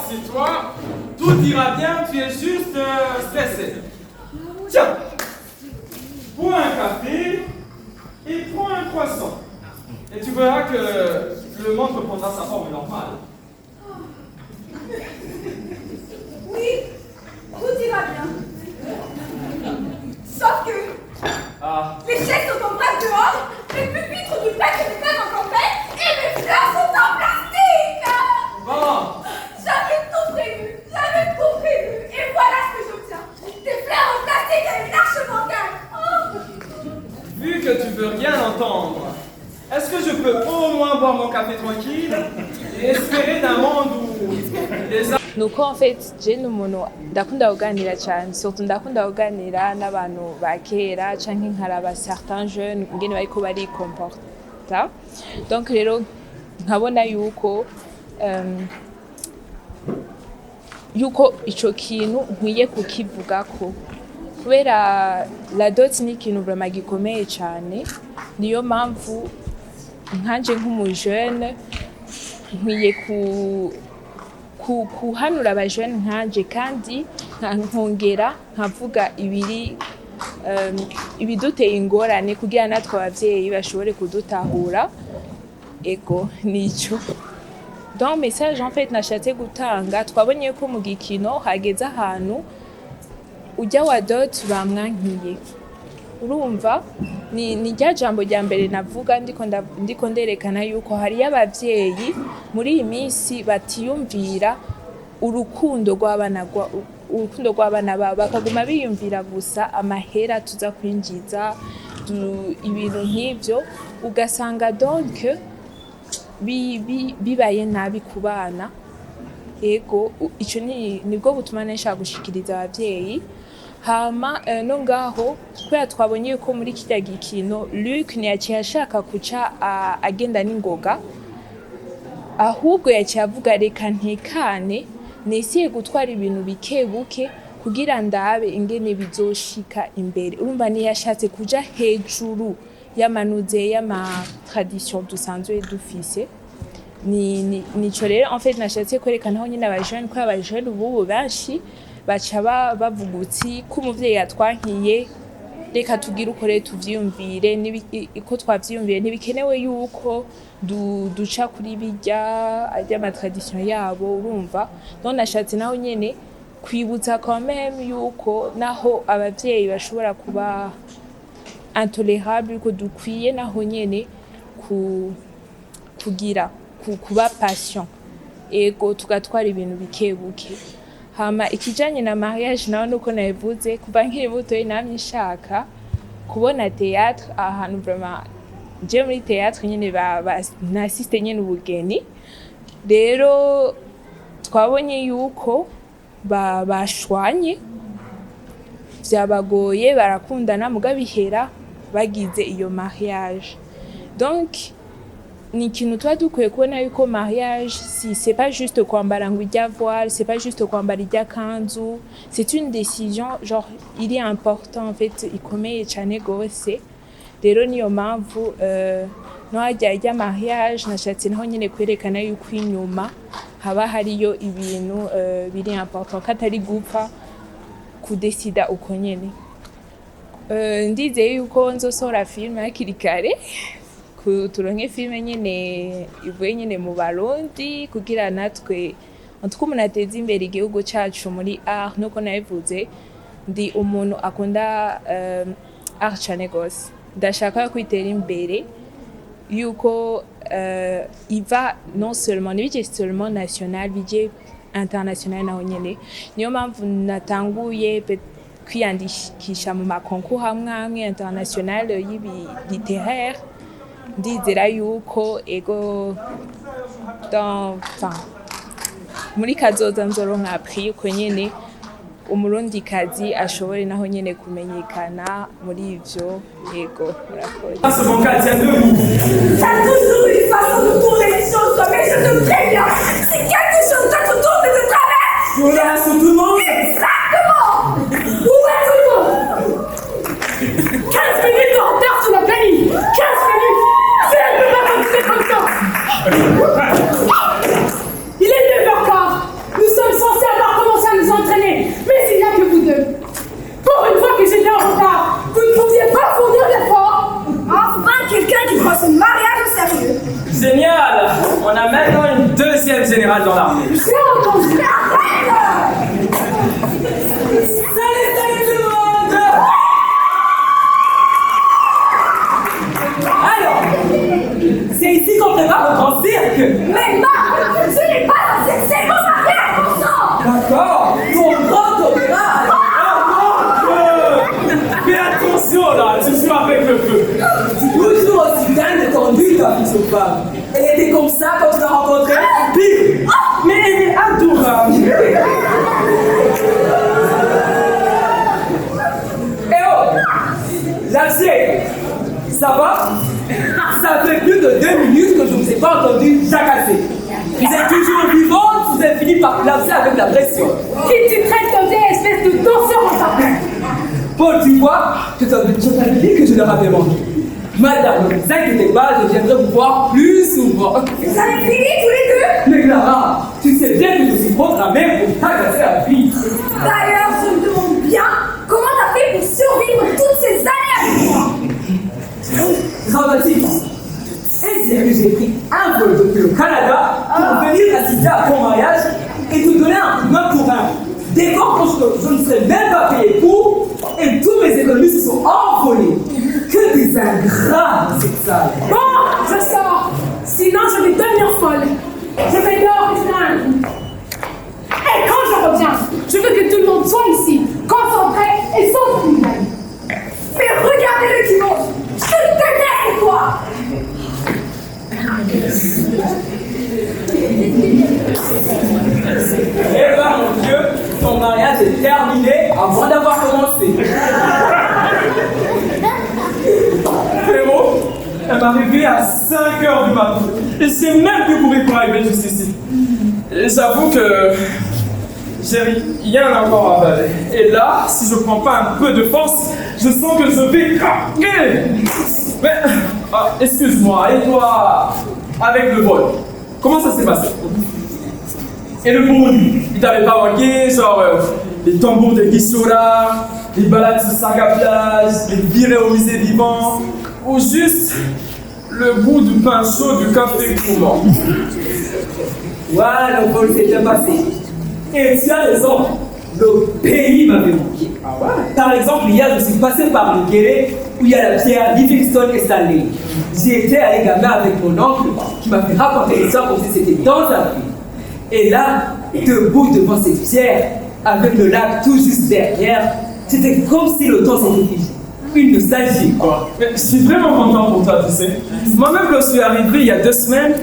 Rassure-toi, tout ira bien, tu es juste stressé. Tiens, bois un café et prends un croissant. Et tu verras que le monde reprendra sa forme normale. Oui, tout ira bien. Sauf que les chaises sont en vrac dehors, les pupitres du plaque et des tables en campagne, et mes fleurs sont en plastique. Bon. J'avais tout prévu, et voilà ce que j'obtiens. Des fleurs en plastique et une arche bancale. Vu que tu veux rien entendre, est-ce que je peux au moins boire mon café tranquille et espérer d'un monde où les nuko en fait je n'umuntu ndakunda kuganira cyane surtout ndakunda kuganira n'abantu ba kera canke nkaraba certains jeunes ngene bariko bari comporta donc rero nkabona yuko ico kintu nkwiye kukivugako kubera la dot ni ikintu vraiment gikomeye cyane niyo mpamvu nkanje nk'umujene nkwiye kuhanura abajene nkanje kandi nkongera nkavuga ibiduteye ingorane kugira natwe abavyeyi bashobore kudutahura ego nico donc message en fait nashatse gutanga twabonye ko mu gikino hageze ahantu ujya wa dot bamwankiye urumva ni rya jambo rya mbere navuga ndiko nderekana yuko hariyo abavyeyi muri iyi minsi batiyumvira urukundo rw'abana babo bakaguma biyumvira gusa amahera tuza kwinjiza ibintu nk'ivyo ugasanga donc bibaye nabi ku bana ego ico nibwo butuma nshaka gushikiriza abavyeyi hama no ngaho kubera twabonye ko muri kirya gikino Luc ntiyaciye ashaka kuca agenda n'ingoga ahubwo yaciye avuga reka ntekane nesiye gutwara ibintu bikebuke kugira ndabe ingene bizoshika imbere urumva ntiyashatse kuja hejuru y'amanuze y'ama-tradition dusanzwe dufise nico rero en fait nashatse kwerekana aho nyine abajene ko abajene ubu benshi baca bavuga uti ko umuvyeyi yatwankiye reka tugire uko rero tuvyiyumvire ko twavyiyumvire ntibikenewe yuko duca kuri birya ry'amatradition yabo urumva donc nashatse naho nyene kwibutsa quand même yuko naho abavyeyi bashobora kuba intolerable ko dukwiye naho nyene kuba patient ego tugatwara ibintu bikebuke hama ikijanye na mariage naho nuko nabivuze kuva nkiri mutoyi namye nshaka kubona théâtre ahantu vraiment je muri théâtre nyene nasiste nyene ubugeni rero twabonye yuko bashwanye vyabagoye barakundana mugabihera bagize iyo mariage donc ni ikintu tuba dukwiye kubona yuko mariage c'est pas juste kwambara ngo ijya voile c'est pas juste kwambara ijya kanzu c'est une décision genre il est important en fait ikomeye cyane gose rero niyo mpamvu no hajya ijya mariage nashatse naho nyine kwerekana yuko inyuma haba hariyo ibintu biri important katari gupfa kudesida uko nyene ndizeye yuko nzosora film hakiri kare turonke filme nyene ivuye nyene mu Barundi kugira natwe antuko umuntu ateza imbere igihugu cacu muri art nuko nabivuze ndi umuntu akunda art cyane gose ndashaka kwitera imbere yuko iva non seulement n'ibije seulement national bije international naho nyene niyo mpamvu natanguye kwiyandikisha mu makoncours hamwe international y'ibi littéraire ndizera yuko ego muri kazoza nzoronka prix yuko nyene umurundikazi ashobore naho nyene kumenyekana muri ivyo yego murakoze. Ça a toujours une façon de tourner les choses, mais je te préviens, si quelque chose doit te tourner de travers, pour la race tout le monde. Exactement. Où est tout le monde? 15 minutes en retard sur la planning. 15 minutes. C'est ne pas continuer comme ça. Il est 9h15. Nous sommes général. On a maintenant une deuxième générale dans l'armée. J'ai entendu la reine. Salut tout le monde. Alors, c'est ici qu'on prépare le grand cirque. Mais Marc, ce n'est pas un cirque, c'est mon mariage, bon sang. D'accord, ton grand opéra. Fais attention là, tu joues avec le feu. Toujours aussi bien détendue, ta fille femme. Elle était comme ça quand tu l'as rencontrée. Pire. Mais elle est adorable. Eh oh, la vieille, ça va? Ça fait plus de 2 minutes que je ne vous ai pas entendu jacasser. Vous êtes toujours vivante, vous avez fini par placer avec la pression. Qui tu traites comme vieille espèce de danseur en tapant? Paul, tu vois, je t'avais dit que je leur avais manqué. Madame, ne vous inquiétez pas, je viendrai vous voir plus souvent. Vous avez fini tous les deux? Mais Clara, tu sais bien que je suis programmée pour t'agacer à vie. D'ailleurs, je me demande bien comment t'as fait pour survivre toutes ces années avec moi. Dramatique. Et c'est que j'ai pris un vol depuis le Canada pour venir assister à ton mariage et te donner un coup de main pour un décor que je ne serais même pas payé pour, et tous mes économies se sont envolées. Que des ingrats dans cette salle. Bon, je sors. Sinon, je vais devenir folle. Je vais dehors et flingue. Et quand je reviens, je veux que tout le monde soit ici, concentré et sans problème. Mais regardez-le qui monte. Je te déteste, toi. Eh ben mon Dieu, ton mariage est terminé avant d'avoir commencé. Frérot, elle m'a réveillé à 5h du matin. Et j'ai même pu courir pour arriver jusqu'ici. Et j'avoue que j'ai rien encore à avaler. Et là, si je prends pas un peu de force, je sens que je vais craquer. Mais, excuse-moi, et toi, avec le vol, comment ça s'est passé? Et le bon il t'avait pas manqué, genre les tambours de Guissora, les balades sur Saga Plage, les virées au musée vivant, ou juste le goût du pain chaud du café courant. Ouais, le vol s'est bien passé. Et tu as raison, le pays m'avait manqué. Ah ouais? Par exemple, hier, je suis passé par le Guéret où il y a la pierre Livingstone et Stanley. J'y étais allé gamin avec mon oncle qui m'a fait raconter l'histoire comme si c'était dans un film. Et là, debout devant cette pierre, avec le lac tout juste derrière, c'était comme si le temps s'était figé. Une nostalgie, quoi. Mais je suis vraiment content pour toi, tu sais. Moi-même, quand je suis arrivé il y a 2 semaines,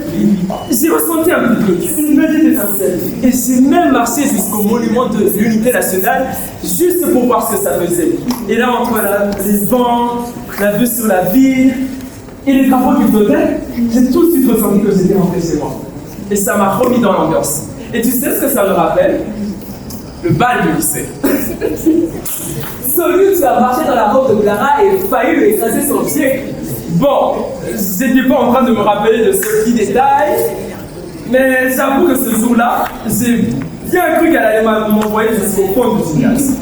j'ai ressenti un petit truc, une petite étincelle. Et j'ai même marché jusqu'au monument de l'unité nationale, juste pour voir ce que ça faisait. Et là, entre les vents, la vue sur la ville, et les drapeaux qui flottaient, j'ai tout de suite ressenti que j'étais rentré chez moi. Et ça m'a remis dans l'ambiance. Et tu sais ce que ça me rappelle? Le bal du lycée. Celui où tu as marché dans la robe de Clara et failli lui écraser son pied. Bon, j'étais pas en train de me rappeler de ce petit détail, mais j'avoue que ce jour-là, j'ai bien cru qu'elle allait m'envoyer jusqu'au fond du gymnase.